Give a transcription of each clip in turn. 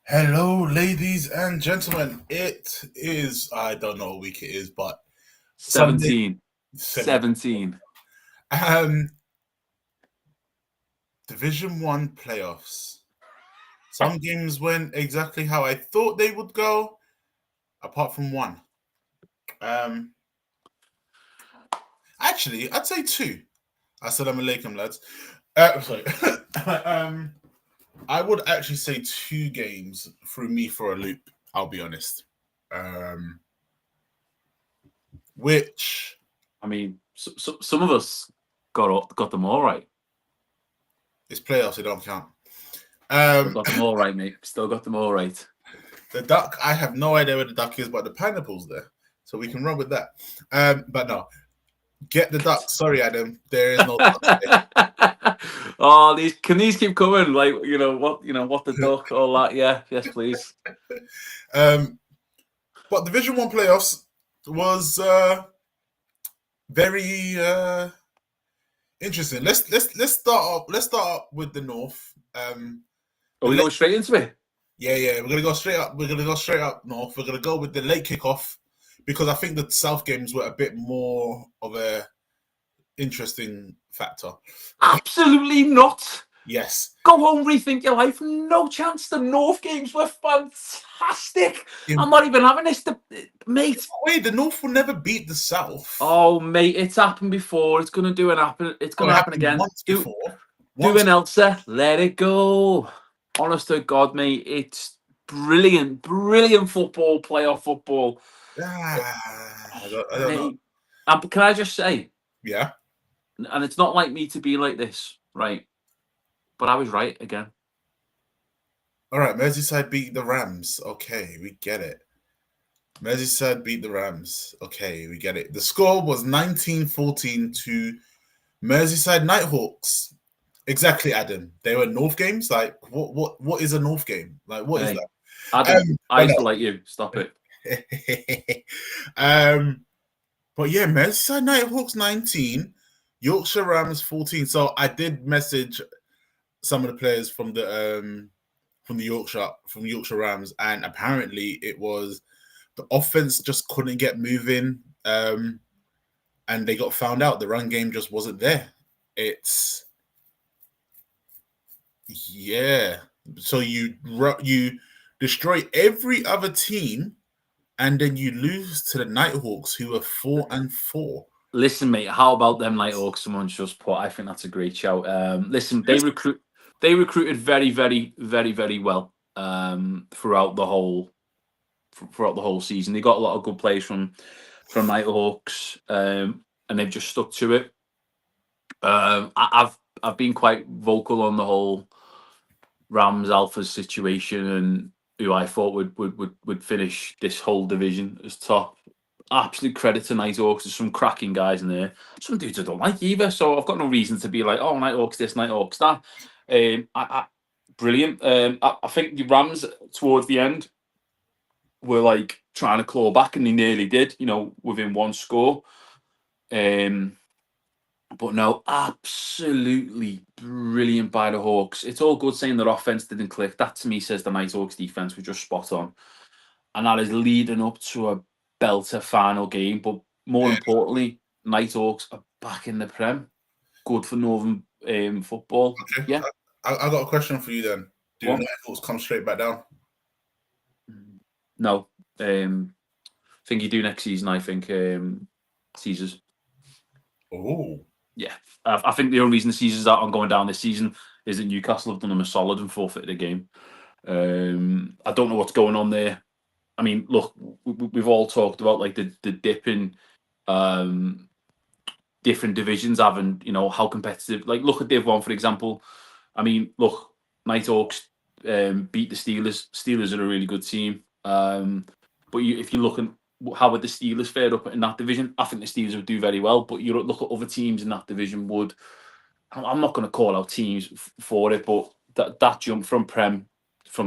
Hello, ladies and gentlemen. It is, I don't know what week it is, but 17. Division 1 playoffs. Some games went exactly how I thought they would go, apart from one. Actually, I'd say two. Assalamu alaikum, lads. Sorry. I would actually say two games threw me for a loop, I'll be honest. Which, I mean, some of us got them all right. It's playoffs, they don't count. Still got them all right, mate. Still got them all right. The duck, I have no idea where the duck is, but the pineapple's there. So we can run with that. But no. Get the duck. Sorry, Adam. There is no duck. Oh, can these keep coming? Like, what the duck, all that. Yeah, yes, please. But Division 1 playoffs was very interesting. Let's start up with the North. Are we going straight into it? Yeah. We're gonna go straight up. We're gonna go straight up North. We're gonna go with the late kickoff because I think the South games were a bit more of a interesting factor. Absolutely not. Yes. Go home, rethink your life. No chance. The North games were fantastic. I'm not even having this, mate. Wait, the North will never beat the South. Oh, mate, it's happened before. It's going to happen. It's going to happen again. Do an Elsa. Let it go. Honest to God, mate, it's brilliant football, playoff football. I don't know. And can I just say? Yeah. And it's not like me to be like this, right? But I was right again. All right, Merseyside beat the Rams. Okay, we get it. Merseyside beat the Rams. Okay, we get it. The score was 19-14 to Merseyside Nighthawks. Exactly, Adam. They were North games. Like, what is a North game? Like, what is that? Adam, I used to like you. Stop it. But yeah, Merseyside Nighthawks 19, Yorkshire Rams 14. So I did message some of the players from the Yorkshire Rams, and apparently it was the offense just couldn't get moving, and they got found out. The run game just wasn't there. So you destroy every other team, and then you lose to the Nighthawks, who are 4-4. Listen, mate, how about them Nighthawks? Someone's just put. I think that's a great shout. Listen, they recruited very, very, very, very well throughout the whole season. They got a lot of good players from Nighthawks, and they've just stuck to it. I've been quite vocal on the whole Rams Alphas situation and who I thought would finish this whole division as top. Absolute credit to Nighthawks. There's some cracking guys in there. Some dudes I don't like either, so I've got no reason to be like, oh, Nighthawks this, Nighthawks that. Brilliant. I think the Rams towards the end were like trying to claw back, and they nearly did. Within one score. But no, absolutely brilliant by the Hawks. It's all good saying their offense didn't click. That to me says the Nighthawks defense was just spot on, and that is leading up to a belter final game. But more importantly, Nighthawks are back in the Prem. Good for Northern football. Okay. Yeah, I got a question for you then. Do What? United Hawks come straight back down? No. I think you do next season. I think Caesars. Oh, Yeah, I think the only reason the Caesars aren't going down this season is that Newcastle have done them a solid and forfeited a game. I don't know what's going on there. I mean, look, we've all talked about like the dip in different divisions having, how competitive. Like, look at Div 1, for example. I mean, look, Nighthawks beat the Steelers. Steelers are a really good team. But if you look at how would the Steelers fare up in that division, I think the Steelers would do very well. But you look at other teams in that division would. I'm not going to call out teams for it, but that jump from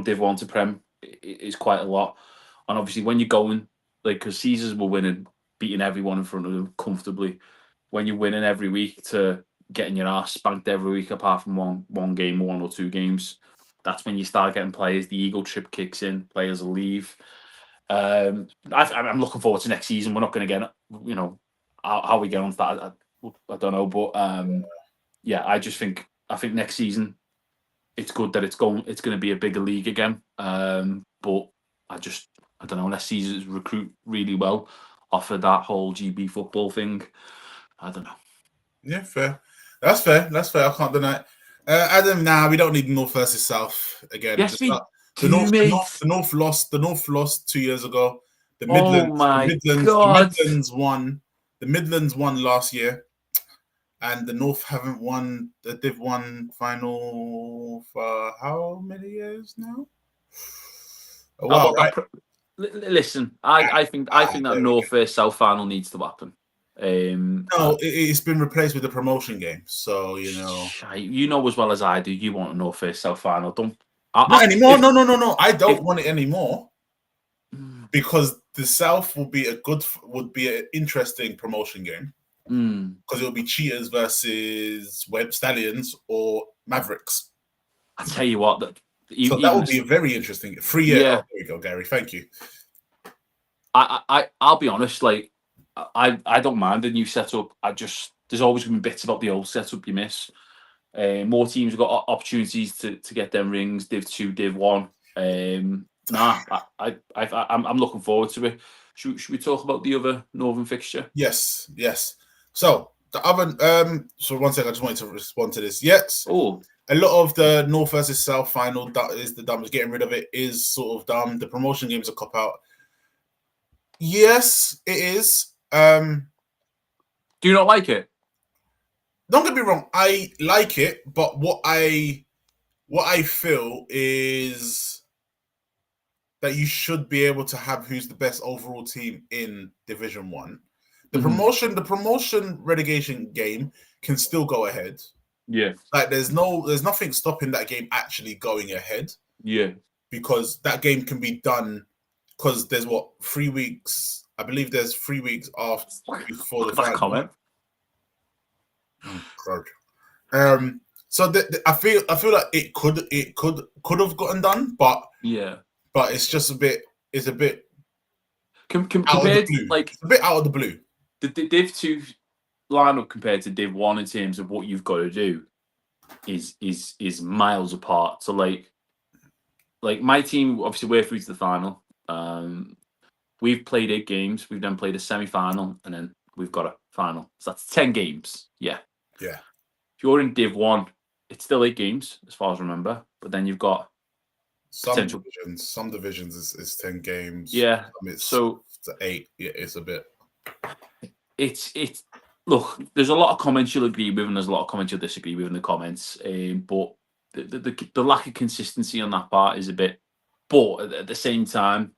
Div 1 to Prem is quite a lot. And obviously, when you're going, like, because Caesars were winning, beating everyone in front of them comfortably, when you're winning every week to getting your ass spanked every week, apart from one game, 1 or 2 games, that's when you start getting players. The ego trip kicks in. Players will leave. I'm looking forward to next season. We're not going to get, how we get on to that. I don't know, but yeah, I think next season it's good that it's going to be a bigger league again. But I don't know, unless Caesars recruit really well off of that whole GB football thing. I don't know. Yeah, fair. That's fair. I can't deny it. Adam, we don't need North versus South again. Yes, we the do, mate. North lost. The North lost 2 years ago. The Oh my God. The Midlands won. The Midlands won last year, and the North haven't won the Div 1 final for how many years now? A while, right? Listen, I think that North versus South final needs to happen. No, it's been replaced with the promotion game. So you know as well as I do, you want a North versus South final. Not anymore. No. I don't want it anymore because the South would be an interesting promotion game because it would be Cheetahs versus Web Stallions or Mavericks. I tell you what, that would be a very interesting 3 year. Yeah. Oh, there we go, Gary. Thank you. I'll be honest, like. I don't mind the new setup. There's always going to be bits about the old setup you miss. More teams have got opportunities to get them rings. Div 2, Div 1. I'm looking forward to it. Should we talk about the other Northern fixture? Yes. So the other so one second, I just wanted to respond to this. Yes. Oh. A lot of the North versus South final that is the dumbest. Getting rid of it is sort of dumb. The promotion games are cop out. Yes, it is. Do you not like it? Don't get me wrong, I like it, but what I feel is that you should be able to have who's the best overall team in Division 1. The promotion relegation game can still go ahead. Yeah. Like there's nothing stopping that game actually going ahead. Yeah. Because that game can be done because there's 3 weeks. I believe there's 3 weeks before the final. Comment. So I feel like it could have gotten done, but yeah, but it's just a bit. It's a bit compared, like it's a bit out of the blue. The Div 2 lineup compared to Div 1 in terms of what you've got to do is miles apart. So like my team, obviously we're through to the final. We've played 8 games. We've then played a semi-final, and then we've got a final. So that's 10 games. Yeah. Yeah. If you're in Div 1, it's still 8 games, as far as I remember. But then you've got potential. Some divisions is 10 games. Yeah. It's 8. Yeah, it's a bit. It's look. There's a lot of comments you'll agree with, and there's a lot of comments you'll disagree with in the comments. But the lack of consistency on that part is a bit. But at the same time,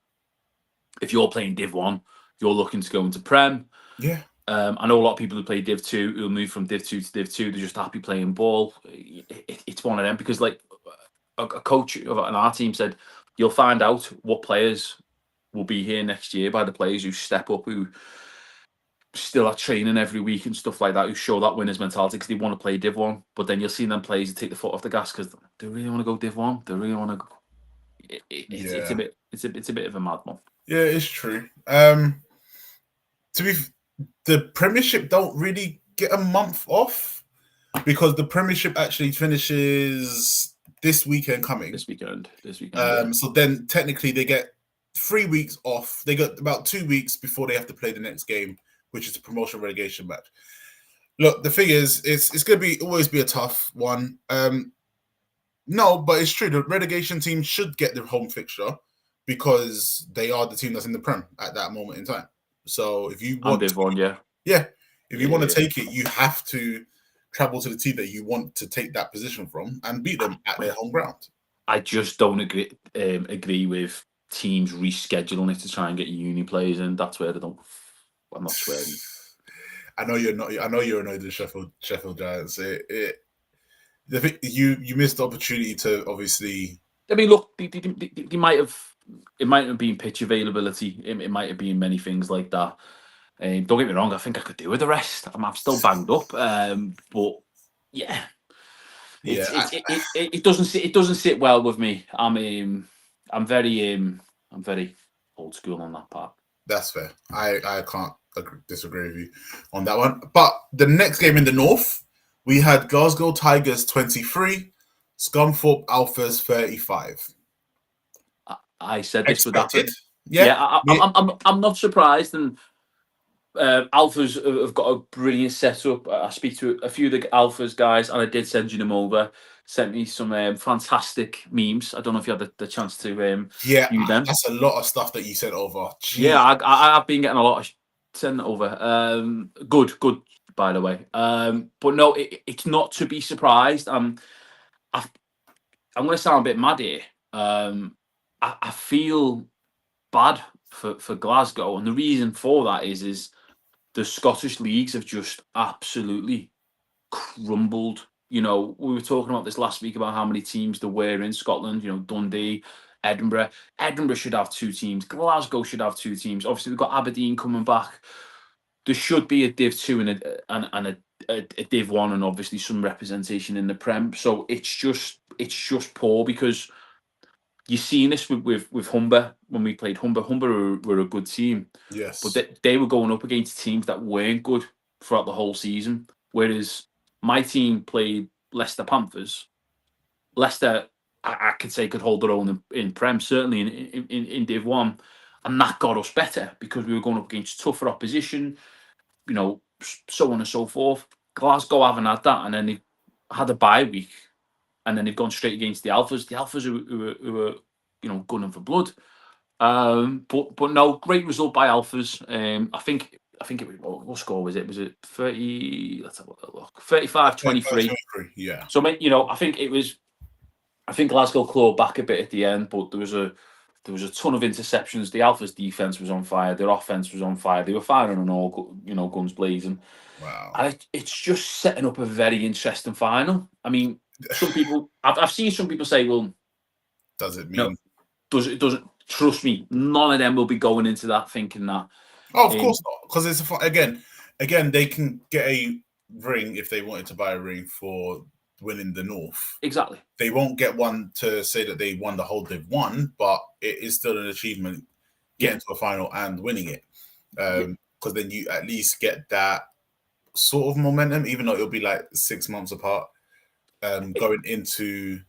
if you're playing Div 1, you're looking to go into Prem. Yeah. I know a lot of people who play Div 2 who'll move from Div 2 to Div 2. They're just happy playing ball. It's one of them because, like, a coach on our team said, you'll find out what players will be here next year by the players who step up, who still are training every week and stuff like that, who show that winner's mentality because they want to play Div 1. But then you'll see them players who take the foot off the gas because they really want to go Div 1. They really want to go. It's a bit of a mad one. Yeah, it's true. The Premiership don't really get a month off. because the Premiership actually finishes this weekend coming. This weekend. Yeah. So then technically they get 3 weeks off. They got about 2 weeks before they have to play the next game, which is a promotion relegation match. Look, the thing is, it's going to always be a tough one. No, but it's true. The relegation team should get the home fixture because they are the team that's in the Prem at that moment in time. So if you want, if you want to take it, you have to travel to the team that you want to take that position from and beat them at their home ground. I just don't agree with teams rescheduling it to try and get uni players in. That's where I'm not swearing. I know you're not. I know you're annoyed with Sheffield Giants. You missed the opportunity to obviously. I mean, look, they might have. It might have been pitch availability. It might have been many things like that. Don't get me wrong. I think I could do with the rest. I'm still banged up, but yeah, it doesn't sit well with me. I'm very old school on that part. That's fair. I can't disagree with you on that one. But the next game in the North, we had Glasgow Tigers 23, Scunthorpe Alphas 35. I said this expected. I'm not surprised, and Alphas have got a brilliant setup. I speak to a few of the Alphas guys, and I did send you them over. Sent me some fantastic memes. I don't know if you had the chance to view them. That's a lot of stuff that you sent over. Jeez. Yeah, I've been getting a lot of sent over. Good, by the way. But no, it's not to be surprised. I'm going to sound a bit mad here. I feel bad for Glasgow, and the reason for that is the Scottish leagues have just absolutely crumbled. You know, we were talking about this last week about how many teams there were in Scotland. You know, Dundee, Edinburgh. Edinburgh should have 2 teams. Glasgow should have 2 teams. Obviously, we've got Aberdeen coming back. There should be a Div 2 and a Div 1, and obviously some representation in the Prem. So it's just poor, because you've seen this with Humber when we played Humber. Humber were a good team. Yes. But they were going up against teams that weren't good throughout the whole season. Whereas my team played Leicester Panthers. Leicester, I could say, could hold their own in Prem, certainly in Div 1. And that got us better because we were going up against tougher opposition, you know, so on and so forth. Glasgow haven't had that, and then they had a bye week, and then they've gone straight against the Alphas. The Alphas who are you know, gunning for blood. But no, great result by Alphas. I think it was, what score was it? Was it 30? Let's have a look. 35-23. Yeah. So, you know, I think Glasgow clawed back a bit at the end, but there was a ton of interceptions. The Alphas' defense was on fire. Their offense was on fire. They were firing on all, you know, guns blazing. Wow. And it's just setting up a very interesting final. I mean, some people, I've seen some people say, well, does it mean? No, it doesn't. Trust me, none of them will be going into that thinking that. Oh, of course not, because it's again, they can get a ring if they wanted to buy a ring for winning the North. Exactly. They won't get one to say that they won the whole Div 1, but it is still an achievement getting to a final and winning it. Because then you at least get that sort of momentum, even though it'll be like 6 months apart, going into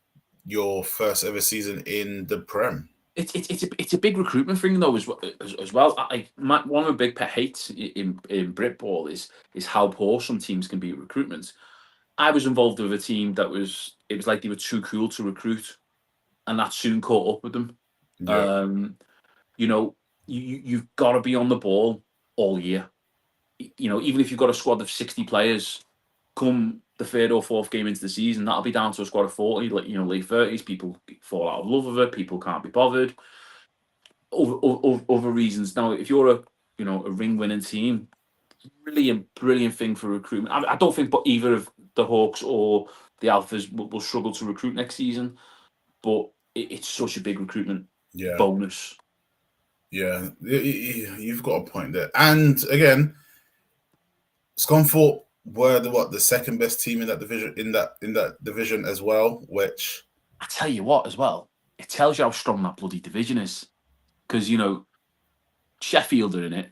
your first ever season in the Prem. It's a big recruitment thing though as well. One of my big pet hates in Britball is how poor some teams can be at recruitment. I was involved with a team that was like they were too cool to recruit, and that soon caught up with them. Yeah. You know, you've got to be on the ball all year. You know, even if you've got a squad of 60 players, come the 3rd or 4th game into the season, that'll be down to a squad of 40, like, you know, late 30s. People fall out of love with it. People can't be bothered. Other reasons. Now, if you're a ring-winning team, brilliant thing for recruitment. I don't think either of the Hawks or the Alphas will struggle to recruit next season, but it's such a big recruitment bonus. Yeah, you've got a point there. And again, Scunthorpe were the second best team in that division in that division as well. Which I tell you what, as well, it tells you how strong that bloody division is, because you know Sheffield are in it,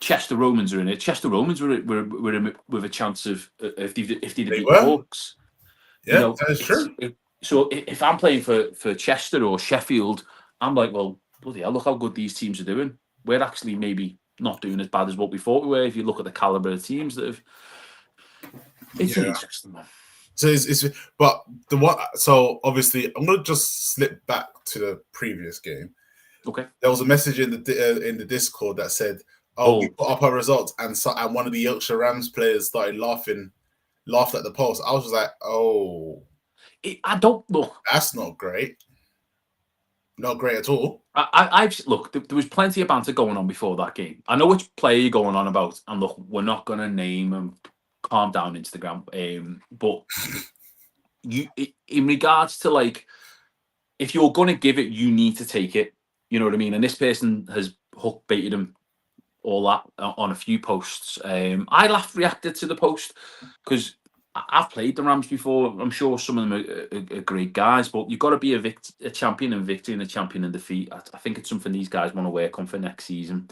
Chester Romans are in it. Chester Romans were in with a chance of if they'd They beat the were. Hawks. Yeah, that is true. So if I'm playing for Chester or Sheffield, I'm like, well, bloody hell, look how good these teams are doing. We're actually maybe not doing as bad as what we thought we were. If you look at the caliber of teams that have, it's an interesting one. So it's but the one. So obviously, I'm gonna just slip back to the previous game. Okay. There was a message in the Discord that said, "Oh, we put up our results," and one of the Yorkshire Rams players started laughed at the post. I was just like, "Oh, I don't look. That's not great. Not great at all." I've look. There was plenty of banter going on before that game. I know which player you're going on about, and look, we're not going to name and calm down Instagram. But you, in regards to like, if you're going to give it, you need to take it. You know what I mean? And this person has hook baited him all that on a few posts. I reacted to the post because I've played the Rams before. I'm sure some of them are great guys, but you've got to be a champion in victory and a champion in defeat. I think it's something these guys want to work on for next season.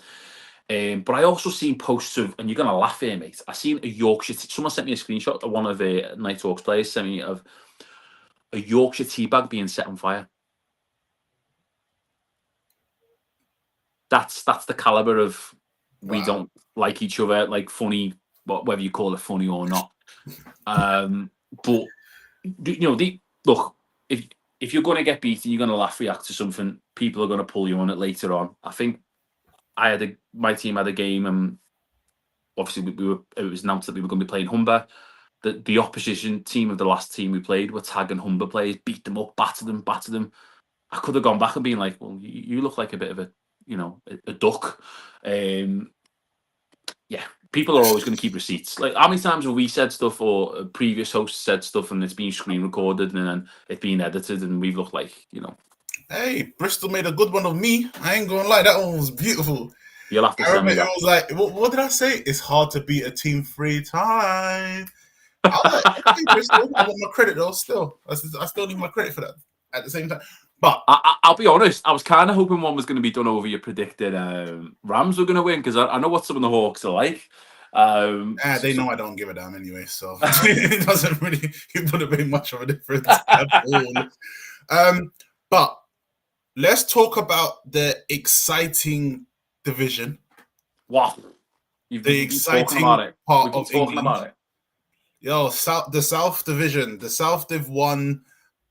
But I also seen posts of, and you're going to laugh here, mate. I seen a Yorkshire. Someone sent me a screenshot of one of the Night Hawks players sent me of a Yorkshire teabag being set on fire. That's the caliber of we don't like each other, like funny, whether you call it funny or not. But look, if you're going to get beaten, you're going to react to something. People are going to pull you on it later on. I think my team had a game, and obviously it was announced that we were going to be playing Humber. The opposition team of the last team we played were tagging Humber players, beat them up, batter them. I could have gone back and been like, well, you look like a bit of a duck. Yeah, people are always going to keep receipts. Like, how many times have we said stuff or a previous host said stuff and it's been screen recorded and then it's been edited and we've looked like, Hey, Bristol made a good one of me. I ain't gonna lie, that one was beautiful. You'll have to send me that. It was like, what did I say? It's hard to beat a team 3 times. I was like, okay, Bristol, I want my credit though. Still, I still need my credit for that. At the same time, but I'll be honest, I was kind of hoping one was going to be done over your predicted Rams were going to win because I know what some of the Hawks are like. They know I don't give a damn anyway, so it wouldn't make much of a difference at all. But let's talk about the exciting division. What? The exciting part of England. Yo, the South Division, the South Div 1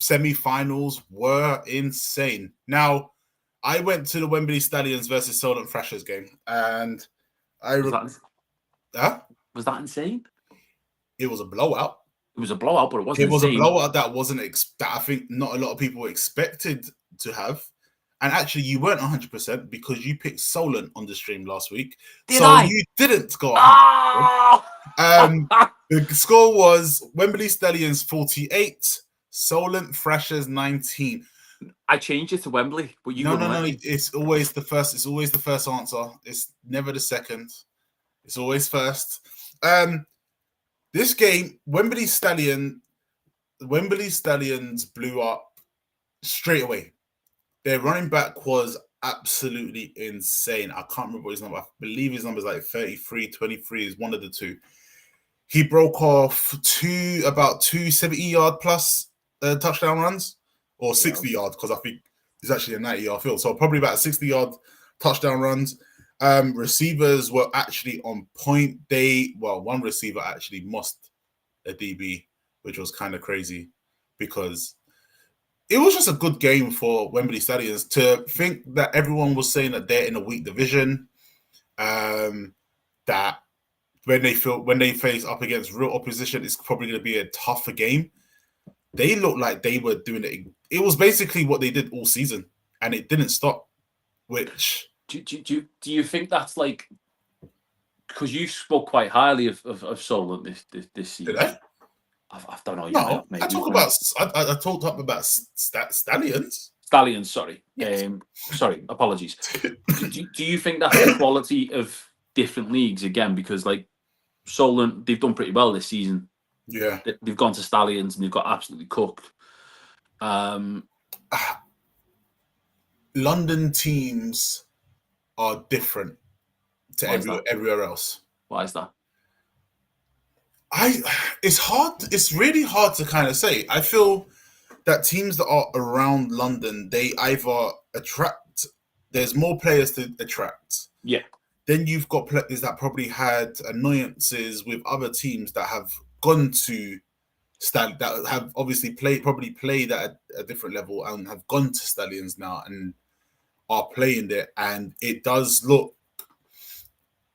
semi-finals were insane. Now, I went to the Wembley Stallions versus Solent Thrashers game, and was that insane? It was a blowout. It was a blowout, but it wasn't. It was insane. A blowout that wasn't that I think not a lot of people expected to have. And actually, you weren't 100% because you picked Solent on the stream last week. You didn't go 100%. The score was Wembley Stallions 48, Solent Thrashers 19. I changed it to Wembley, but you no. It's always the first. It's always the first answer. It's never the second. It's always first. This game, Wembley Stallions blew up straight away. Their running back was absolutely insane. I can't remember his number. I believe his number is like 33, 23 is one of the two. He broke off about two 70-yard plus touchdown runs, or 60-yard, because I think it's actually a 90-yard field. So probably about 60-yard touchdown runs. Receivers were actually on point. One receiver actually mussed a DB, which was kind of crazy because it was just a good game for Wembley Stallions. To think that everyone was saying that they're in a weak division, that when they face up against real opposition, it's probably going to be a tougher game. They looked like they were doing it. It was basically what they did all season, and it didn't stop. Which do you think that's like because you spoke quite highly of Solent this season? Did I? I don't know. No, I talked up about Stallions. Stallions, sorry. Yes. Sorry, apologies. do you think that's the quality of different leagues again? Because like Solent, they've done pretty well this season. Yeah, they've gone to Stallions and they've got absolutely cooked. London teams are different. to Why is that? everywhere else. Why is that? It's hard. It's really hard to kind of say. I feel that teams that are around London, they either attract. There's more players to attract. Yeah. Then you've got players that probably had annoyances with other teams that have gone to that have obviously played at a different level and have gone to Stallions now and are playing there. And it does look.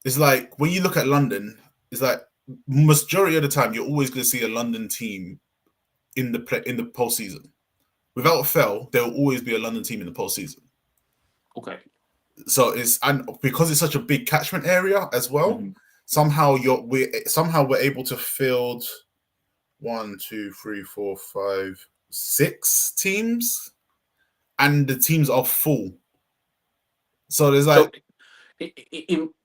It's like when you look at London, it's like majority of the time you're always going to see a London team in the postseason. Without fail, there will always be a London team in the postseason. Okay. So and because it's such a big catchment area as well, somehow we're able to field 1, 2, 3, 4, 5, 6 teams, and the teams are full. So there's like,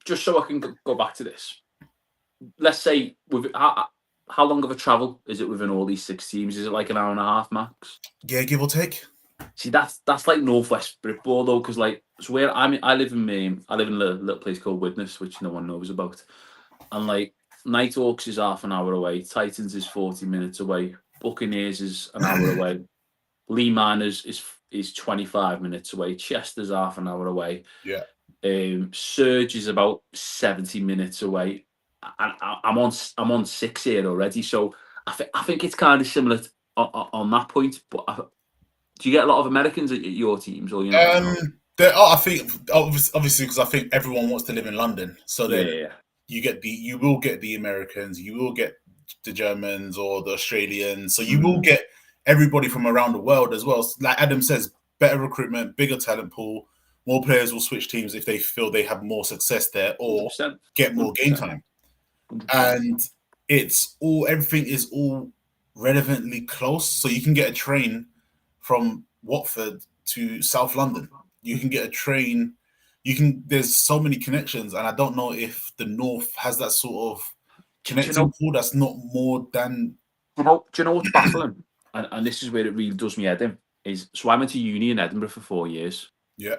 just so I can go back to this. Let's say how long of a travel is it within all these 6 teams? Is it like an hour and a half max? Yeah, give or take. See, that's like Northwest Britball though, because like where I live in a little place called Widnes, which no one knows about, and like Nighthawks is half an hour away, Titans is 40 minutes away, Buccaneers is an hour away, Lee Miners is 25 minutes away, Chester's half an hour away. Yeah. Surge is about 70 minutes away, and I'm on 6 here already. So I think it's kind of similar on that point. But do you get a lot of Americans at your teams, or you know? There are, I think, obviously, because I think everyone wants to live in London. So then you will get the Americans, you will get the Germans or the Australians. So you will get everybody from around the world as well. Like Adam says, better recruitment, bigger talent pool. More players will switch teams if they feel they have more success there or 100%. get more game time. 100%. And everything is all relevantly close. So you can get a train from Watford to South London. You can get a train. There's so many connections, and I don't know if the North has that sort of connecting pool that's not more than. Do you know what's baffling? And this is where it really does me head in. So I went to uni in Edinburgh for 4 years. Yeah.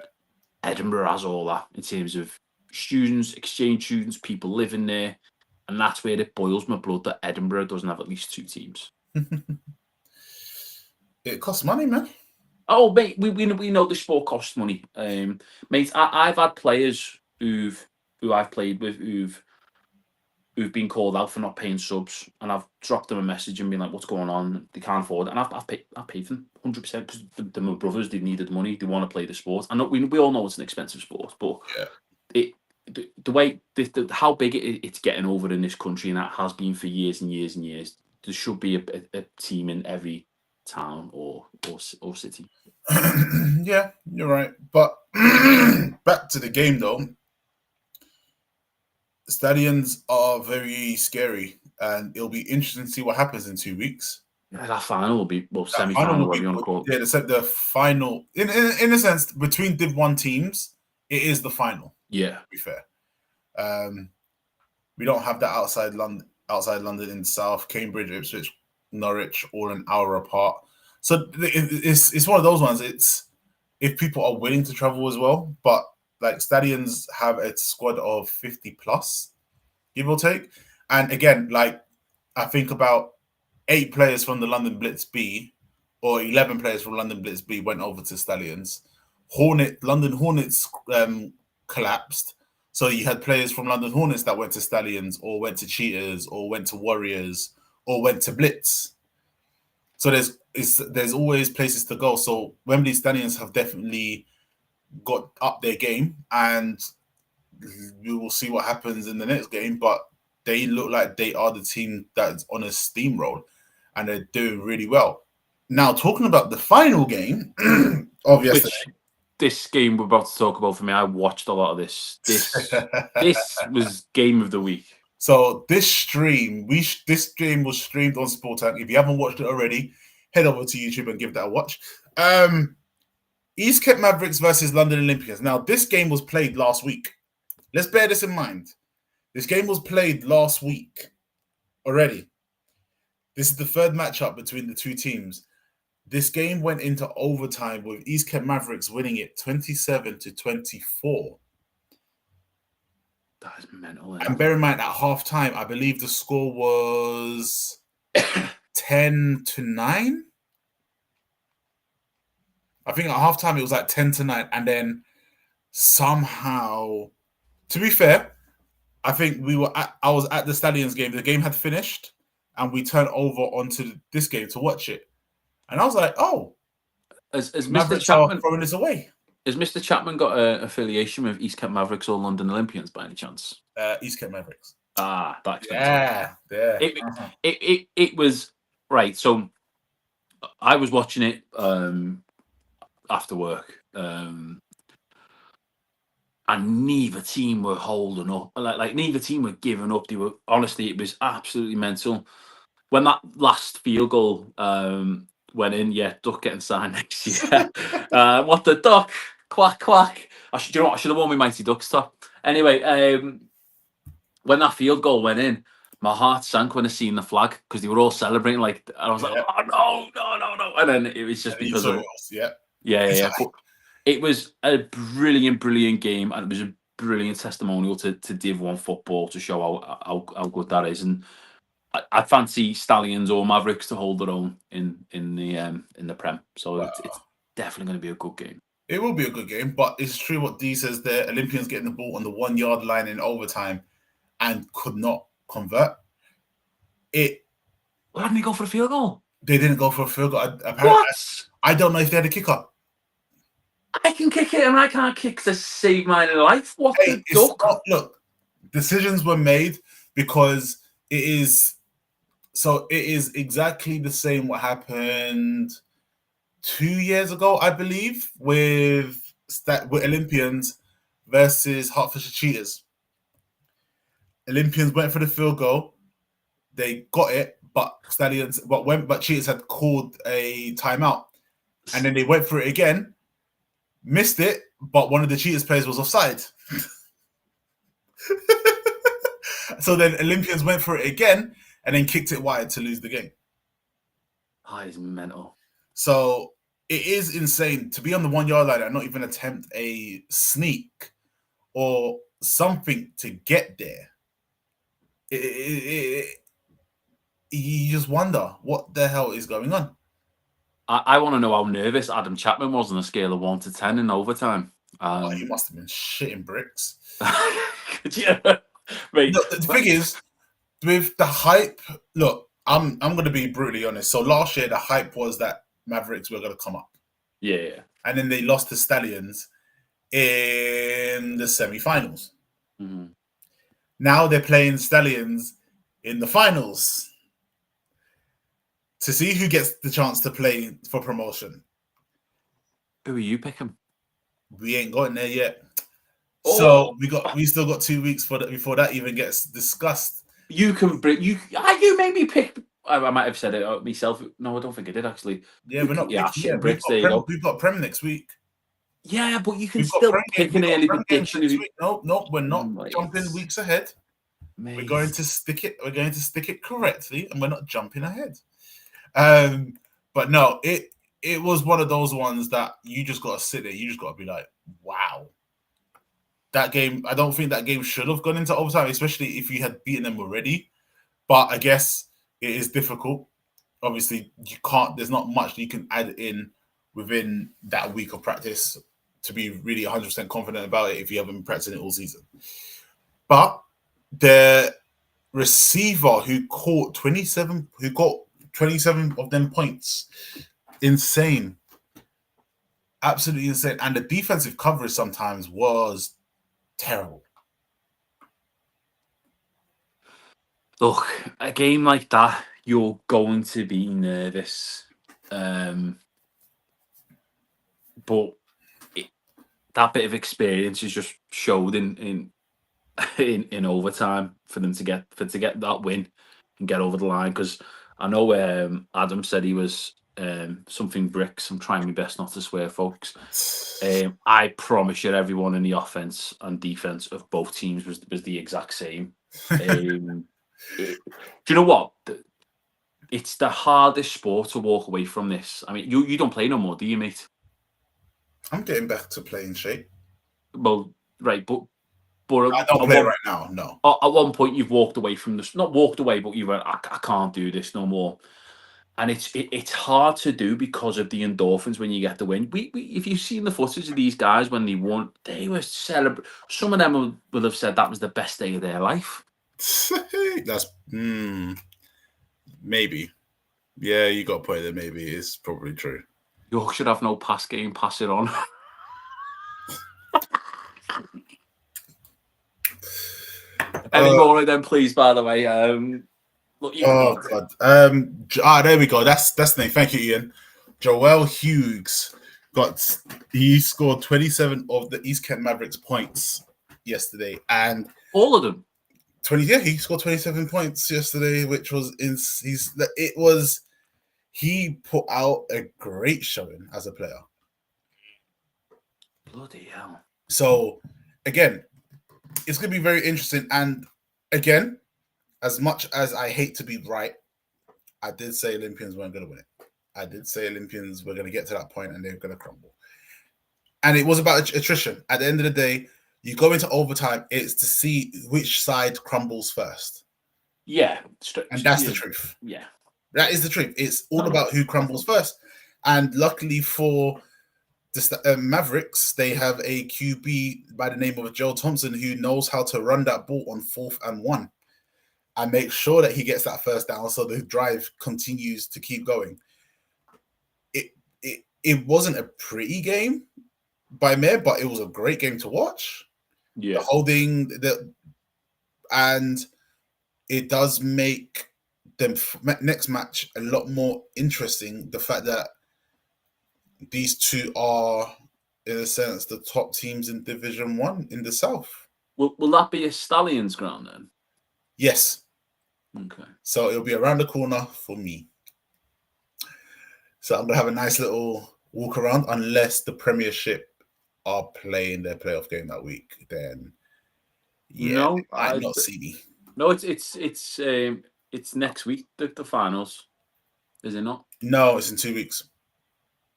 Edinburgh has all that in terms of students, exchange students, people living there. And that's where it boils my blood that Edinburgh doesn't have at least 2 teams. It costs money, man. Oh, mate, we know the sport costs money. Mate, I've had players who I've played with who've been called out for not paying subs, and I've dropped them a message and been like, "What's going on?" They can't afford it, and I've paid them 100% because they're my brothers. They needed money. They want to play the sport. I know we all know it's an expensive sport, but the way how big it's getting over in this country, and that has been for years and years and years. There should be a team in every town or city. Yeah, you're right. But back to the game though. Stallions are very scary, and it'll be interesting to see what happens in 2 weeks. Yeah, that final will be semi-final, whatever you want to call it. Yeah, the final. In a sense, between Div 1 teams, it is the final. Yeah, to be fair. We don't have that outside London in the south. Cambridge, Ipswich, Norwich, all an hour apart. So it's one of those ones. It's if people are willing to travel as well, but like Stallions have a squad of 50 plus, give or take. And again, like I think about 8 players from the London Blitz B or 11 players from London Blitz B went over to Stallions. London Hornets collapsed. So you had players from London Hornets that went to Stallions or went to Cheetahs or went to Warriors or went to Blitz. So there's always places to go. So Wembley Stallions have definitely got up their game, and we will see what happens in the next game. But they look like they are the team that's on a steamroll, and they're doing really well. Now, talking about the final game of yesterday. This game we're about to talk about, for me, I watched a lot of this. This was game of the week. So this game was streamed on Sport Tank. If you haven't watched it already, head over to YouTube and give that a watch. East Kent Mavericks versus London Olympians. Now, this game was played last week. Let's bear this in mind. This game was played last week already. This is the third matchup between the two teams. This game went into overtime with East Kent Mavericks winning it 27-24. That is mental. And bear in mind, at half time, I believe the score was 10-9. I think at half time it was like 10-9. And then somehow, to be fair, I think I was at the Stallions game. The game had finished, and we turned over onto this game to watch it. And I was like, oh, As Mr. Mavericks are Chapman, throwing this away. has Mr. Chapman got an affiliation with East Kent Mavericks or London Olympians by any chance? East Kent Mavericks. Ah, that explains it. It was right. So I was watching it after work, and neither team were holding up. Like neither team were giving up. They were honestly, it was absolutely mental. When that last field goal went in, yeah, Duck getting signed next year. What the Duck? Quack quack. I should have worn my Mighty Ducks top. Anyway, when that field goal went in, my heart sank when I seen the flag because they were all celebrating. Like, and I was like, "Oh no!" And then it was just because of yeah. But it was a brilliant game, and it was a brilliant testimonial to Div 1 football to show how good that is. And I fancy Stallions or Mavericks to hold their own in the Prem. So it's definitely going to be a good game. It will be a good game, but it's true what D says there. Olympians getting the ball on the 1 yard line in overtime and could not convert. Why didn't they go for a field goal? They didn't go for a field goal. Apparently, What? I don't know if they had a kicker. I can kick it and I can't kick to save my life. What the Duck? Look, decisions were made because it is exactly the same what happened 2 years ago, I believe, with Olympians versus Hertfordshire Cheetahs. Olympians went for the field goal. They got it, but Cheetahs had called a timeout. And then they went for it again, missed it, but one of the Cheetahs players was offside. So then Olympians went for it again and then kicked it wide to lose the game. That is mental. So it is insane to be on the 1 yard line and not even attempt a sneak or something to get there. You just wonder what the hell is going on. I want to know how nervous Adam Chapman was on a scale of 1 to 10 in overtime. He must have been shitting bricks. Yeah, right. Look, the thing is, with the hype, look, I'm going to be brutally honest. So last year, the hype was that Mavericks were going to come up. Yeah. And then they lost to Stallions in the semi-finals. Mm-hmm. Now they're playing Stallions in the finals to see who gets the chance to play for promotion. Who are you picking? We ain't gotten there yet. So we still got 2 weeks before that even gets discussed. You made me pick. I might have said it myself. No, I don't think I did actually. Yeah, we're not. Yeah, shitting bricks. We've got Prem next week. Yeah, but you can still pick an early prediction. No, we're not jumping weeks ahead. Mate. We're going to stick it correctly, and we're not jumping ahead. But no, it was one of those ones that you just got to sit there. You just got to be like, wow. That game, I don't think that game should have gone into overtime, especially if you had beaten them already. But I guess it is difficult. Obviously, you can't. There's not much you can add in within that week of practice to be really 100% confident about it if you haven't been practicing it all season. But the receiver who got 27 of them points, insane, absolutely insane. And the defensive coverage sometimes was terrible. Look, a game like that, you're going to be nervous. But that bit of experience is just showed in overtime for them to get that win and get over the line. Because I know Adam said he was something bricks. I'm trying my best not to swear, folks. I promise you, everyone in the offense and defense of both teams was the exact same. Do you know what? It's the hardest sport to walk away from this. I mean, you don't play no more, do you, mate? I'm getting back to playing shape. Well, right, but But I don't play right now. No. At one point, you've walked away from this. Not walked away, but you went, I can't do this no more. And it's hard to do because of the endorphins when you get the win. If you've seen the footage of these guys when they won, they were celebrating. Some of them will have said that was the best day of their life. That's maybe. Yeah, you got a point there. Maybe it's probably true. York should have no pass game. Pass it on. Any more of them, please? By the way, look, God. There we go. That's the thing. Thank you, Ian. Joel Hughes he scored 27 of the East Kent Mavericks points yesterday, and all of them. 20. Yeah, he scored 27 points yesterday, which was he put out a great showing as a player. Bloody hell. So again, it's going to be very interesting. And again, as much as I hate to be right, I did say Olympians weren't going to win it. I did say Olympians were going to get to that point and they're going to crumble. And it was about attrition. At the end of the day, you go into overtime, it's to see which side crumbles first. Yeah. And that's the truth. Yeah. That is the truth. It's all about who crumbles first. And luckily for the Mavericks, they have a QB by the name of Joe Thompson who knows how to run that ball on 4th and 1 and make sure that he gets that first down so the drive continues to keep going. It wasn't a pretty game by Mayor, but it was a great game to watch. Yeah. The holding, and it does make them next match a lot more interesting. The fact that these two are, in a sense, the top teams in Division 1 in the South. Will that be a Stallions ground then? Yes. Okay. So it'll be around the corner for me. So I'm going to have a nice little walk around, unless the Premiership are playing their playoff game that week. Then, yeah, no, I might not see me. No, it's next week, the finals. Is it not? No, it's in 2 weeks.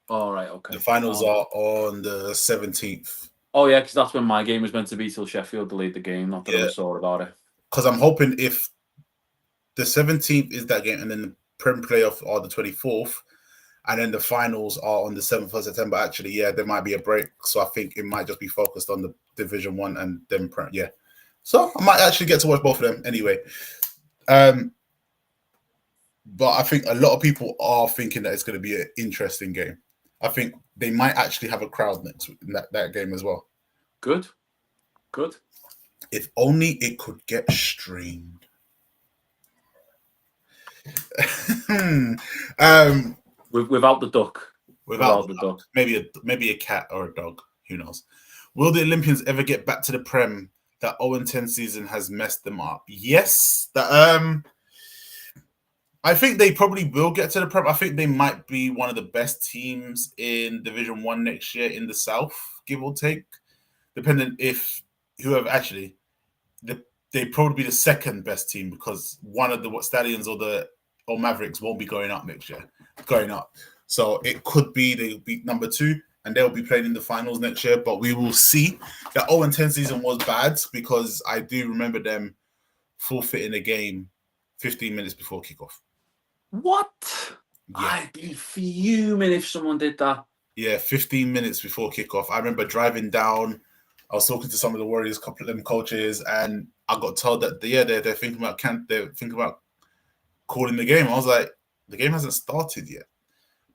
All right, okay. The finals are on the 17th. Oh, yeah, because that's when my game was meant to be till Sheffield delayed the game. Not that I saw about it. Because I'm hoping if the 17th is that game and then the Prem playoff are the 24th and then the finals are on the 7th of September, actually, yeah, there might be a break. So I think it might just be focused on the Division 1 and then Prem, yeah. So I might actually get to watch both of them anyway. But I think a lot of people are thinking that it's going to be an interesting game. I think they might actually have a crowd next week in that game as well. Good. If only it could get streamed. Without the duck. Without the duck. Maybe a cat or a dog. Who knows? Will the Olympians ever get back to the Prem? That 0-10 season has messed them up. Yes. I think they probably will get to the Prem. I think they might be one of the best teams in Division 1 next year in the South, give or take. Depending if whoever actually, they probably be the second best team because one of the Stallions or Mavericks won't be going up next year. So it could be they'll be number 2 and they'll be playing in the finals next year. But we will see. The 0-10 season was bad because I do remember them forfeiting a game 15 minutes before kickoff. What? Yeah. I'd be fuming if someone did that. Yeah, 15 minutes before kickoff. I remember driving down. I was talking to some of the Warriors, a couple of them coaches, and I got told that they're thinking about calling the game. I was like, the game hasn't started yet.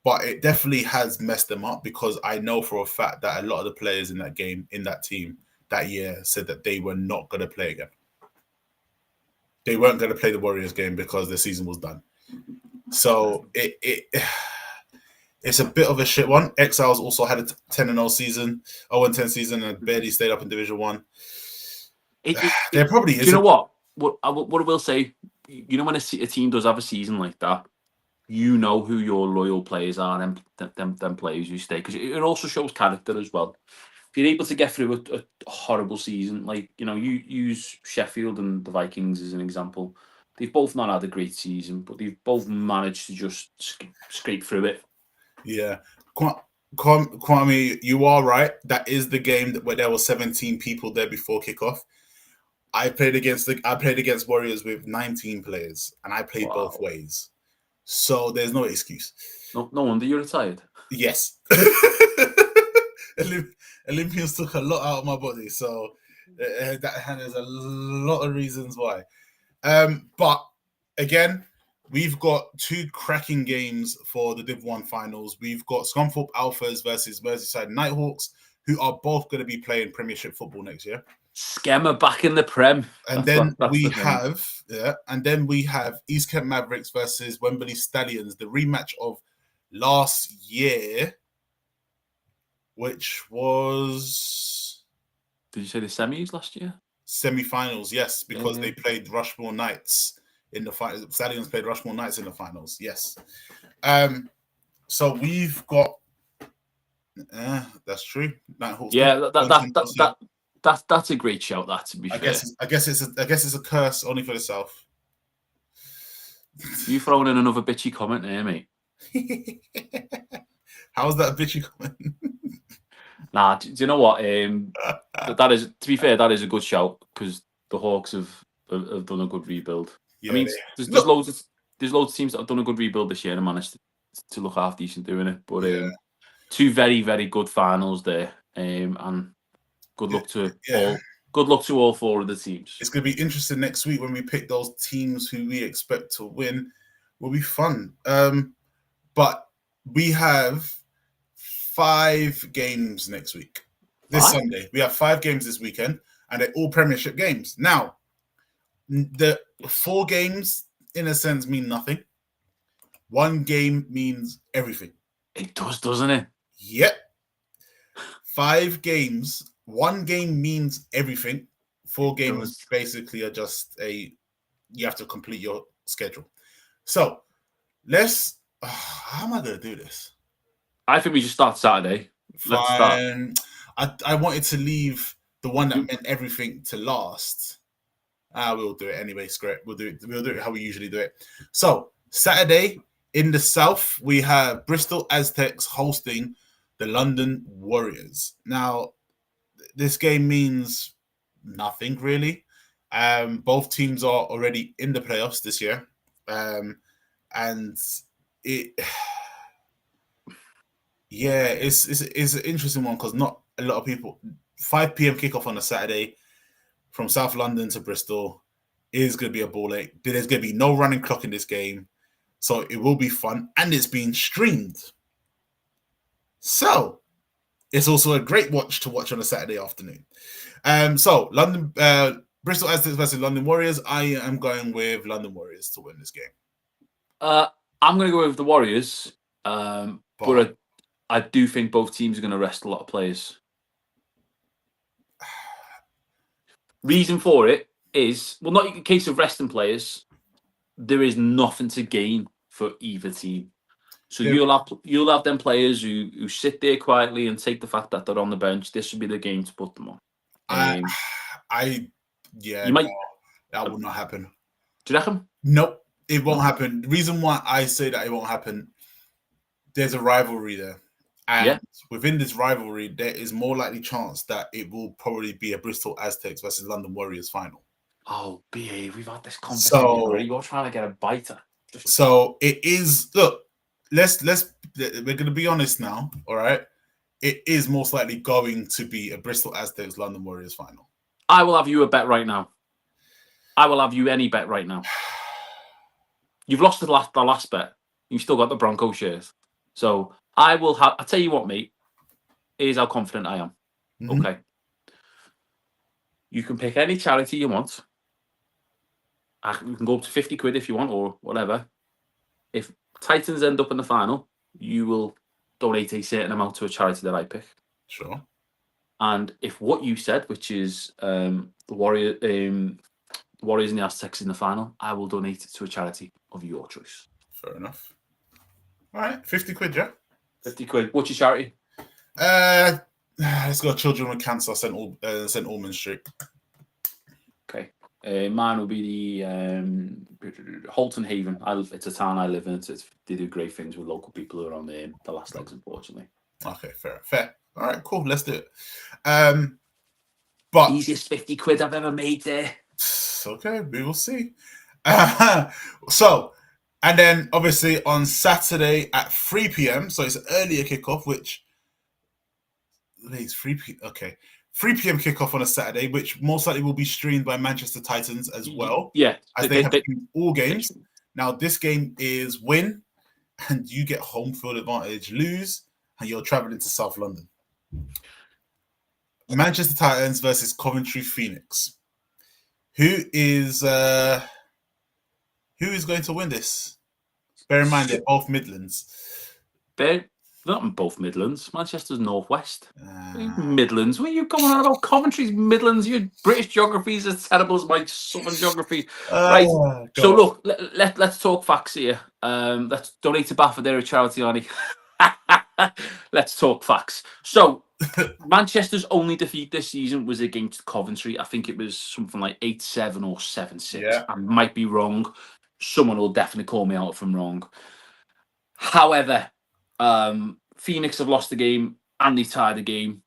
But it definitely has messed them up because I know for a fact that a lot of the players in that game, in that team that year said that they were not going to play again. They weren't going to play the Warriors game because the season was done. So it's a bit of a shit one. Exiles also had a 10-0 season, 0-10 season, and barely stayed up in Division 1. There probably is. Do you know what? What I will say, you know, when a team does have a season like that, you know who your loyal players are and them players who stay. Because it also shows character as well. If you're able to get through a horrible season, like, you know, you use Sheffield and the Vikings as an example. They've both not had a great season, but they've both managed to just scrape through it. Yeah. Kwame, you are right. That is the game where there were 17 people there before kickoff. I played against Warriors with 19 players, and I played both Wow. ways. So there's no excuse. No wonder you're retired. Yes. Olympians took a lot out of my body, so and there's a lot of reasons why. But again, we've got 2 cracking games for the Div 1 finals. We've got Scunthorpe Alphas versus Merseyside Nighthawks, who are both going to be playing Premiership football next year. Skemmer back in the Prem. And then we have East Kent Mavericks versus Wembley Stallions, the rematch of last year, which was... Did you say the semis last year? Semi-finals, yes, because they played Rushmore Knights in the finals. Stallions played Rushmore Knights in the finals, yes. So we've got... that's true. Yeah, that's a great shout. That, to be fair, I guess it's a curse only for the South. You throwing in another bitchy comment there, mate? How's that a bitchy comment? Nah, do you know what? That is, to be fair, that is a good shout because the Hawks have done a good rebuild. Yeah, I mean, there's loads of teams that have done a good rebuild this year and managed to look half decent doing it. But 2 very, very good finals there, and good luck to all. Good luck to all 4 of the teams. It's going to be interesting next week when we pick those teams who we expect to win. Will be fun. But we have 5 games next week. This Sunday. We have 5 games this weekend, and they're all Premiership games. Now, the 4 games, in a sense, mean nothing. 1 game means everything. It does, doesn't it? Yep. 5 games. 1 game means everything. 4 games basically are just you have to complete your schedule. So let's... how am I going to do this? I think we should start Saturday. Let's start. I wanted to leave the one that meant everything to last. We'll do it anyway. Screw it. We'll do it how we usually do it. So Saturday in the South, we have Bristol Aztecs hosting the London Warriors. Now, this game means nothing really. Both teams are already in the playoffs this year, and it's an interesting one because not a lot of people. 5 p.m. kickoff on a Saturday from South London to Bristol is going to be a ball ache. There's going to be no running clock in this game, so it will be fun, and it's being streamed. So it's also a great watch to watch on a Saturday afternoon. So London, Bristol Aztecs versus London Warriors. I am going with London Warriors to win this game. I'm going to go with the Warriors, but I do think both teams are going to rest a lot of players. Reason for it is, well, not in case of resting players, there is nothing to gain for either team. So you'll have them players who sit there quietly and take the fact that they're on the bench. This should be the game to put them on. That will not happen. Do you reckon? Nope, it won't happen. The reason why I say that it won't happen, there's a rivalry there. And within this rivalry, there is more likely chance that it will probably be a Bristol Aztecs versus London Warriors final. Oh, BA, we've had this conversation already. You're trying to get a biter. So it is. Look, we're going to be honest now. All right, it is most likely going to be a Bristol Aztecs London Warriors final. I will have you a bet right now. I will have you any bet right now. You've lost the last bet. You've still got the Bronco shares. So I will have. I tell you what, mate. Here's how confident I am. Mm-hmm. Okay. You can pick any charity you want. You can go up to 50 quid if you want, or whatever. If Titans end up in the final, you will donate a certain amount to a charity that I pick. Sure. And if what you said, which is the Warriors and the Aztecs in the final, I will donate it to a charity of your choice. Fair enough. All right, 50 quid, yeah? 50 quid. What's your charity? Let's go Children with Cancer, St. Ormond Street. Okay. Mine will be the Holton Haven. It's a town I live in. They do great things with local people who are on the last legs, unfortunately. Okay, fair. All right, cool. Let's do it. But easiest 50 quid I've ever made there. Okay, we will see. And then obviously on Saturday at 3 p.m., so it's an earlier kickoff, which it's 3 p. Okay, 3 p.m. kickoff on a Saturday, which most likely will be streamed by Manchester Titans as well, Yeah, as they have streamed all games. Now this game is win, and you get home field advantage. Lose, and you're traveling to South London. Manchester Titans versus Coventry Phoenix. Who is going to win this? Bear in mind they're both Midlands. They're not in both Midlands. Manchester's Northwest. Midlands. What are you going on about? Coventry's Midlands. Your British geography is as terrible as my Southern geography. Right. So look, let's talk facts here. Let's donate to Bath. They're a charity, Arnie. Let's talk facts. So Manchester's only defeat this season was against Coventry. I think it was something like 8-7 or 7-6. Yeah. I might be wrong. Someone will definitely call me out if I'm wrong. However, Phoenix have lost the game and they tied the game.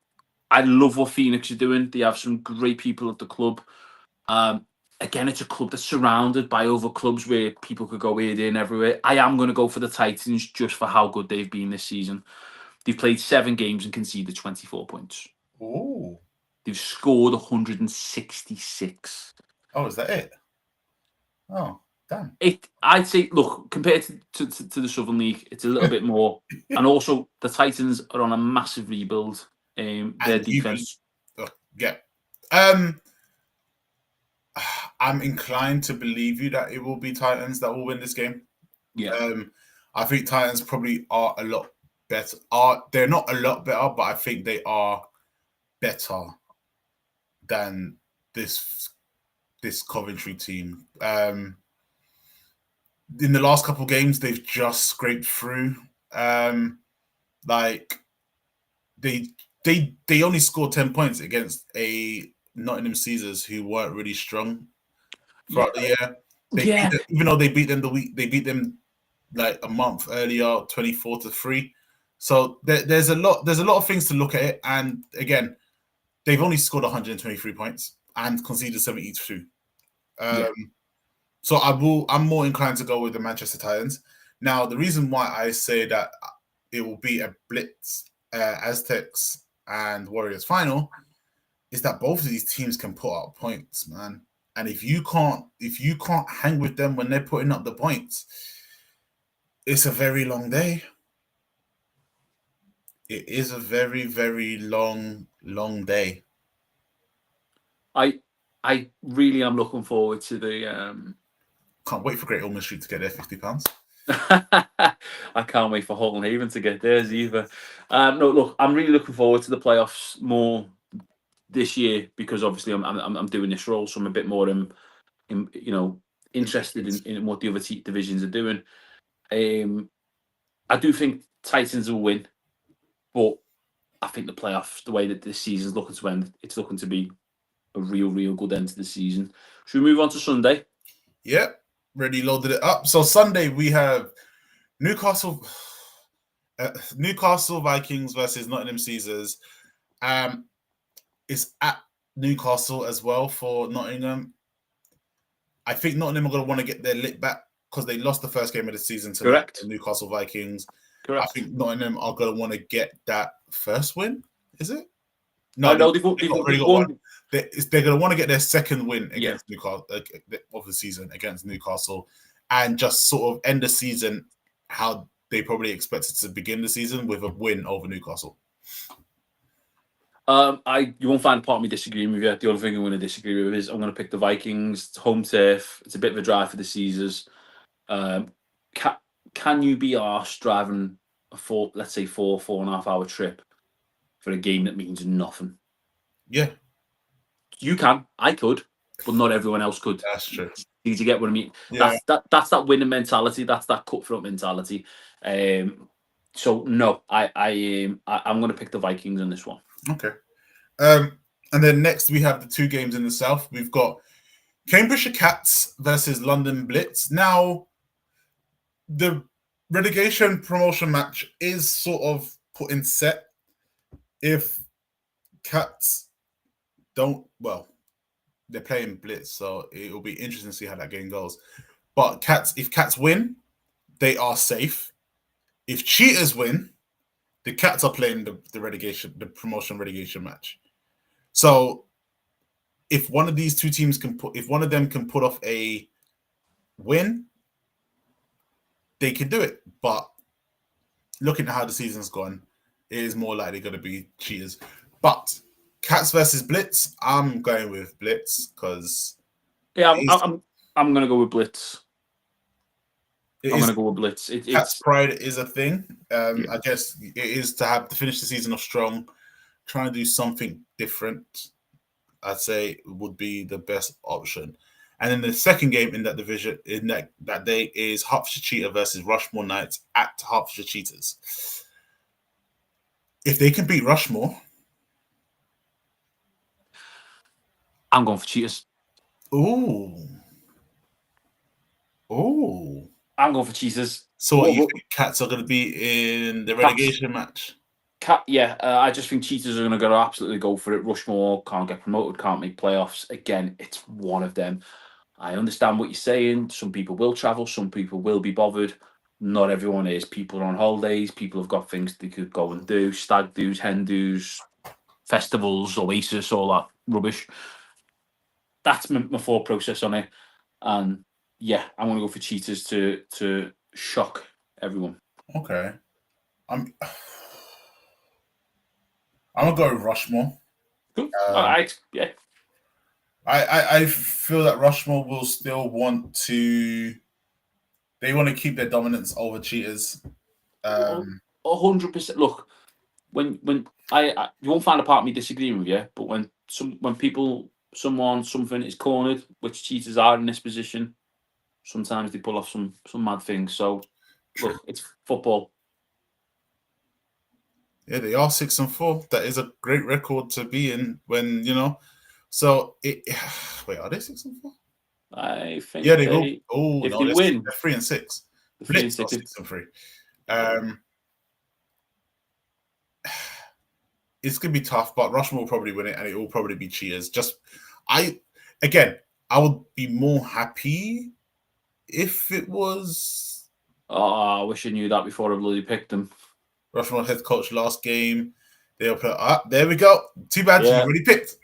I love what Phoenix are doing. They have some great people at the club. Again, it's a club that's surrounded by other clubs where people could go here, there, and everywhere. I am going to go for the Titans just for how good they've been this season. They've played 7 games and conceded 24 points. Ooh. They've scored 166. Oh, is that it? Oh, damn. I'd say, look, compared to the Southern League, it's a little bit more. And also, the Titans are on a massive rebuild. Their defense. Yeah. I'm inclined to believe you that it will be Titans that will win this game. Yeah. I think Titans probably are a lot better. They're not a lot better, but I think they are better than this Coventry team. In the last couple of games, they've just scraped through. Like they only scored 10 points against a Nottingham Caesars who weren't really strong throughout the year. Even though they beat them they beat them like a month earlier, 24-3. So there's a lot of things to look at it. And again, they've only scored 123 points and conceded 72. So I'm more inclined to go with the Manchester Titans. Now, the reason why I say that it will be a Blitz, Aztecs, and Warriors final is that both of these teams can put out points, man. And if you can't hang with them when they're putting up the points, it's a very long day. It is a very, very long day. I really am looking forward to the. Can't wait for Great Ormond Street to get their £50. I can't wait for Holton Haven to get theirs either. No, look, I'm really looking forward to the playoffs more this year because obviously I'm doing this role, so I'm a bit more interested in what the other divisions are doing. I do think Titans will win, but I think the playoffs, the way that this season's looking to end, it's looking to be a real good end to the season. Should we move on to Sunday? Yeah, already loaded it up. So Sunday we have Newcastle Vikings versus Nottingham Caesars. It's at Newcastle as well for Nottingham. I think Nottingham are going to want to get their lick back because they lost the first game of the season to the Newcastle Vikings. Correct. I think Nottingham are going to want to get that first win. Is it? No, they've already got one. They're going to want to get their second win against Newcastle of the season against Newcastle, and just sort of end the season how they probably expected to begin the season with a win over Newcastle. You won't find a part of me disagreeing with you. The only thing I'm going to disagree with is I'm going to pick the Vikings. It's home turf. It's a bit of a drive for the Caesars. Can you be arsed driving a 4.5 hour trip for a game that means nothing? Yeah. You can. I could, but not everyone else could. That's true. Did you get what I mean? Yeah. That's that winning mentality. That's that cutthroat mentality. So no, I'm going to pick the Vikings in this one. Okay. And then next we have the 2 games in the south. We've got Cambridgeshire Cats versus London Blitz. Now, the relegation promotion match is sort of put in set. If Cats don't, well, they're playing Blitz, so it will be interesting to see how that game goes. But if Cats win, they are safe. If Cheetahs win, the Cats are playing the promotion relegation match. So if one of these two teams if one of them can put off a win, they can do it. But looking at how the season's gone, it is more likely going to be Cheetahs. But Cats versus Blitz, I'm going with Blitz because I'm going to go with Blitz. I'm going to go with Blitz. Cats pride is a thing. I guess it is to finish the season off strong, trying to do something different. I'd say would be the best option. And then the second game in that division in that day is Hertfordshire Cheetah versus Rushmore Knights at Hertfordshire Cheetahs. If they can beat Rushmore, I'm going for Cheetahs. Ooh. I'm going for Cheetahs. So what you think Cats are going to be in the relegation match? I just think Cheetahs are going to absolutely go for it. Rushmore can't get promoted, can't make playoffs. Again, it's one of them. I understand what you're saying. Some people will travel, some people will be bothered. Not everyone is. People are on holidays, people have got things they could go and do, stag do's, hen do's, festivals, Oasis, all that rubbish. That's my thought process on it. And yeah, I'm going to go for Cheetahs to shock everyone. Okay. I'm going to go with Rushmore. Cool. All right. Yeah. I feel that Rushmore will still want to. They want to keep their dominance over Cheetahs. 100%. Look, when I you won't find a part of me disagreeing with you, but when something is cornered, which Cheetahs are in this position, sometimes they pull off some mad things. So look, it's football. Yeah, they are 6-4. That is a great record to be in when So wait, are they 6-4? I think. Yeah, they will. Oh if no, they win, they're 3-6. Blitz are 6-3. It's gonna be tough, but Rushmore will probably win it, and it will probably be Cheetahs. I would be more happy if it was. Oh, I wish I knew that before I bloody picked them. Rushmore head coach last game. They'll put there we go. Too bad you already picked.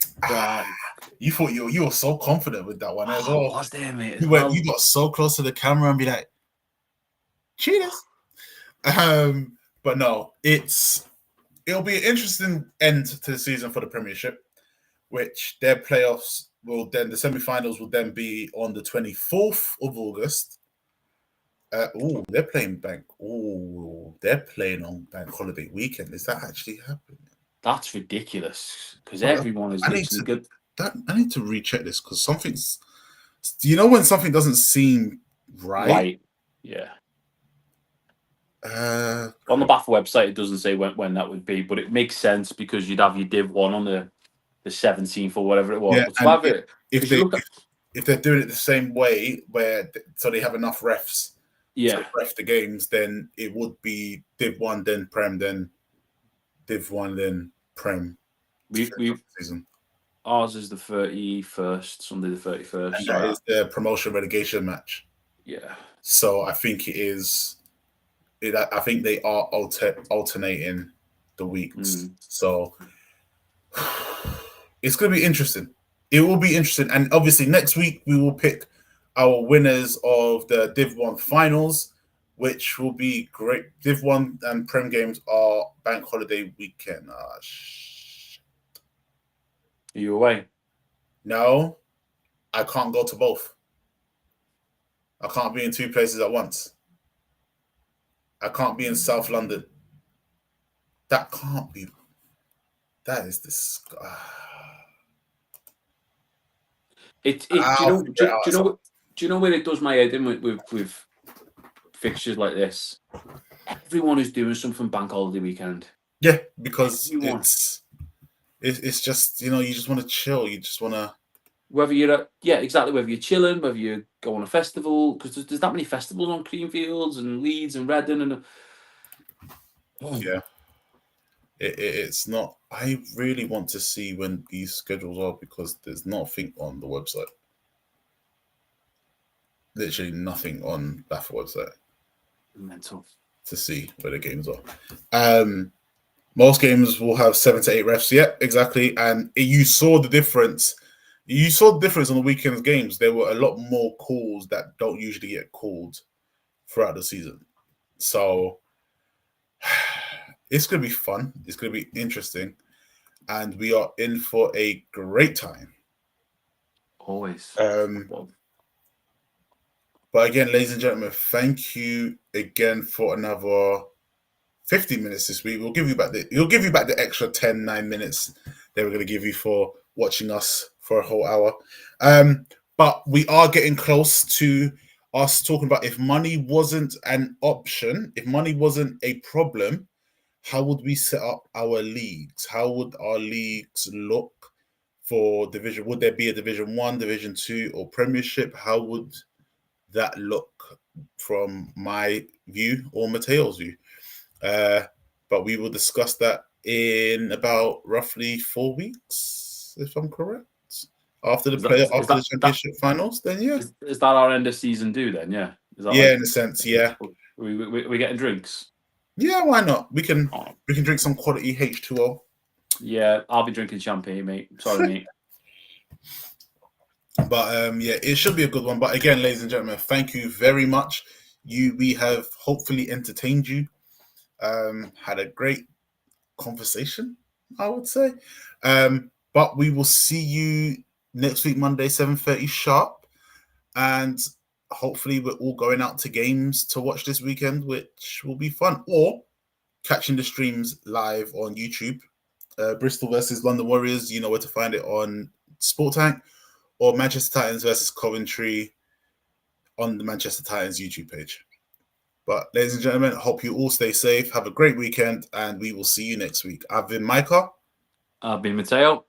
You thought you were so confident with that one as well. I was there, mate. You got so close to the camera and be like, Cheetahs. But no, it'll be an interesting end to the season for the Premiership, which their playoffs the semi-finals will then be on the 24th of August. They're playing they're playing on bank holiday weekend. Is that actually happening? That's ridiculous because everyone is literally good. I need to recheck this because something's. Do you know when something doesn't seem right? Right. Yeah. On the BAF website, it doesn't say when that would be, but it makes sense because you'd have your Div 1 on the 17th or whatever it was. Yeah, if they're doing it the same way, so they have enough refs to ref the games, then it would be Div 1, then Prem, then Div 1, then Prem. Season. Ours is the 31st, Sunday the 31st. And that is the promotion relegation match. Yeah. So I think it is. I think they are alternating the weeks. So it's going to be interesting. It will be interesting. And obviously next week we will pick our winners of the Div 1 finals, which will be great. Div 1 and Prem games are bank holiday weekend. Are you away? No, I can't go to both. I can't be in two places at once. I can't be in South London. That can't be. That is disgusting. Do you know where it does my head in with fixtures like this? Everyone is doing something bank holiday weekend. Yeah, because it's just you just want to chill. You just want to. Whether you're whether you're chilling, whether you go on a festival, because there's that many festivals on Creamfields and Leeds and Reading and. Yeah. It's not. I really want to see when these schedules are because there's nothing on the website. Literally nothing on that website Mental. to see where the games are. Most games will have 7 to 8 refs. Yeah, exactly. And you saw the difference. You saw the difference on the weekend's games. There were a lot more calls that don't usually get called throughout the season. So it's going to be fun. It's going to be interesting. And we are in for a great time. Always. But again, ladies and gentlemen, thank you again for another 50 minutes this week. We'll give you back the extra 9 minutes that we're going to give you for watching us for a whole hour. But we are getting close to us talking about if money wasn't an option, if money wasn't a problem, how would we set up our leagues? How would our leagues look for division? Would there be a Division 1, Division 2, or Premiership? How would that look from my view or Mateo's view? But we will discuss that in about roughly 4 weeks, if I'm correct. After the championship finals, then yeah. Is that our end of season do then? Yeah. Is that in a sense, yeah. We getting drinks? Yeah, why not? We can drink some quality H2O. Yeah, I'll be drinking champagne, mate. Sorry, mate. But yeah, it should be a good one. But again, ladies and gentlemen, thank you very much. We have hopefully entertained you. Had a great conversation, I would say. But we will see you next week, Monday, 7:30 sharp. And hopefully we're all going out to games to watch this weekend, which will be fun. Or catching the streams live on YouTube. Bristol versus London Warriors, you know where to find it on Sport Tank. Or Manchester Titans versus Coventry on the Manchester Titans YouTube page. But ladies and gentlemen, I hope you all stay safe. Have a great weekend, and we will see you next week. I've been Micah. I've been Mateo.